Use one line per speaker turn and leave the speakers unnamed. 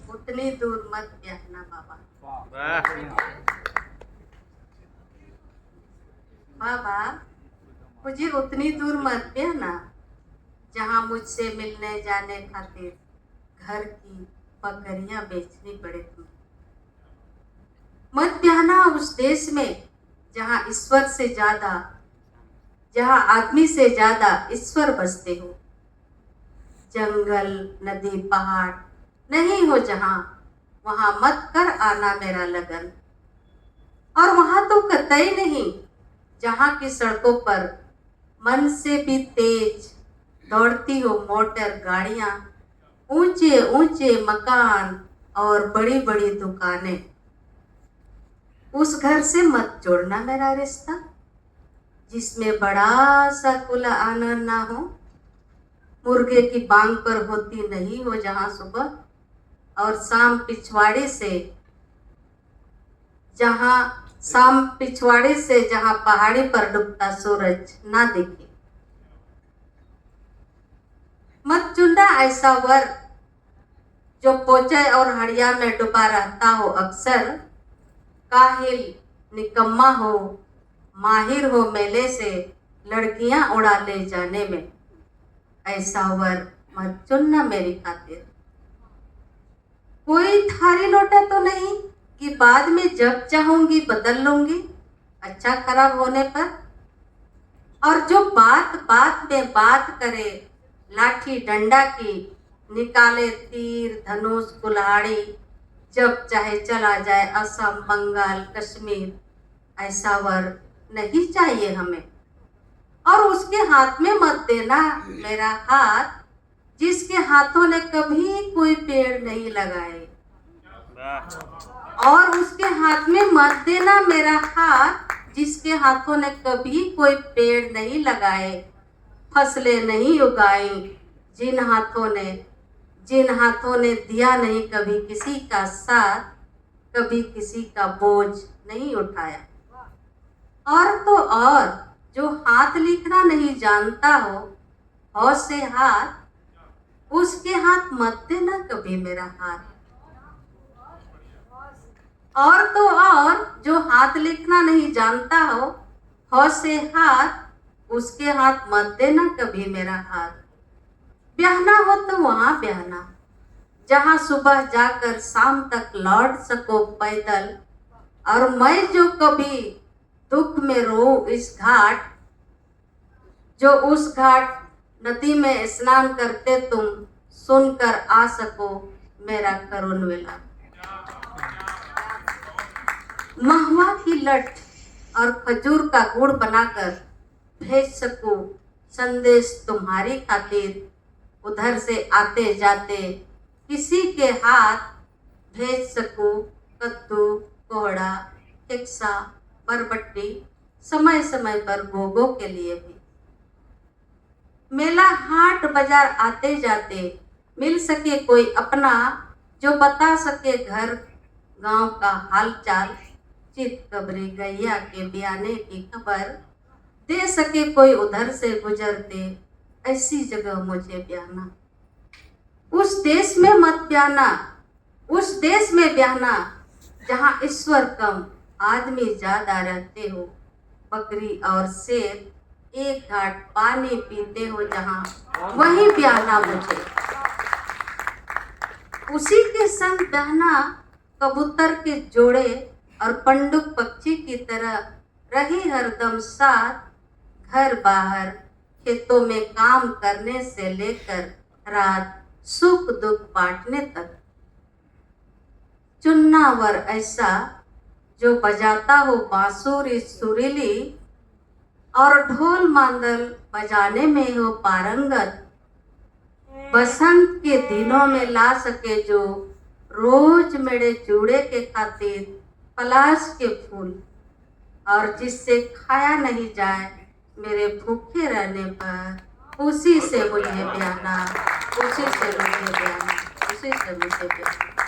उतनी दूर मत ब्याहना बाबा। बाबा मुझे उतनी दूर मत ब्याहना जहाँ मुझसे मिलने जाने खातिर घर की बकरियां बेचनी पड़े तुम्हें। मत ब्याहना उस देश में जहाँ ईश्वर से ज्यादा, जहाँ आदमी से ज्यादा ईश्वर बसते हो। जंगल नदी पहाड़ नहीं हो जहाँ, वहां मत कर आना मेरा लगन। और वहां तो कतई नहीं जहाँ की सड़कों पर मन से भी तेज दौड़ती हो मोटर गाड़ियां, ऊंचे ऊंचे मकान और बड़ी बड़ी दुकानें। उस घर से मत जोड़ना मेरा रिश्ता जिसमें बड़ा सा खुला आंगन ना हो, मुर्गे की बांग पर होती नहीं हो जहां सुबह और शाम पिछवाड़े से, जहां पहाड़ी पर डूबता सूरज ना दिखे। मत चुनना ऐसा वर जो पोचे और हड़िया में डूबा रहता हो अक्सर। काहिल निकम्मा हो, माहिर हो मेले से लड़कियां उड़ा ले जाने में। ऐसा वर मत चुनना मेरी खातिर। कोई थारी लोटा तो नहीं कि बाद में जब चाहूंगी बदल लूंगी अच्छा खराब होने पर। और जो बात बात में बात करे लाठी डंडा की, निकाले तीर धनुष कुल्हाड़ी, जब चाहे चला जाए असम बंगाल कश्मीर। ऐसा वर नहीं चाहिए हमें। और उसके हाथ में मत देना मेरा हाथ जिसके हाथों ने कभी कोई पेड़ नहीं लगाए। और उसके हाथ में मत देना मेरा हाथ जिसके हाथों ने कभी कोई पेड़ नहीं लगाए, फसलें नहीं उगाई, जिन हाथों ने दिया नहीं कभी किसी का साथ, कभी किसी का बोझ नहीं उठाया। और तो और जो हाथ लिखना नहीं जानता हो से हाथ, उसके हाथ मत देना कभी मेरा हाथ। और तो और जो हाथ लिखना नहीं जानता हो से हाथ, उसके हाथ मत देना कभी मेरा हाथ। ब्याहना हो तो वहां ब्याहना जहां सुबह जाकर शाम तक लौट सको पैदल। और मैं जो कभी दुख में रो इस घाट, जो उस घाट नदी में स्नान करते तुम सुनकर आ सको मेरा करुण विलाप। महुआ की लठ और खजूर का गुड़ बनाकर भेज सकूं संदेश तुम्हारी खातिर। उधर से आते जाते किसी के हाथ भेज सकूं कद्दू कोहड़ा टिक्सा बरबट्टी, समय समय पर भोगों के लिए भी। मेला हाट बाजार आते जाते मिल सके कोई अपना जो बता सके घर गांव का हालचाल। चित कबरी गैया के बयाने की खबर दे सके कोई उधर से गुजरते, ऐसी जगह मुझे ब्याहना। उस देश में मत ब्याहना, उस देश में ब्याहना जहां ईश्वर कम आदमी ज्यादा रहते हो। बकरी और शेर एक घाट पानी पीते हो जहां, वहीं ब्याहना मुझे। उसी के संग ब्याहना कबूतर के जोड़े और पंडुक पक्षी की तरह रही हरदम साथ। घर बाहर खेतों में काम करने से लेकर रात सुख दुख बांटने तक। चुन्ना वर ऐसा जो बजाता हो बांसुरी सुरीली और ढोल मांदल बजाने में हो पारंगत। बसंत के दिनों में ला सके जो रोज मेरे जूड़े के खातिर पलाश के फूल। और जिससे खाया नहीं जाए मेरे भूखे रहने पर, उसी से मुझे ब्याहना, उसी से मुझे ब्याहना, उसी से मुझे ब्याहना।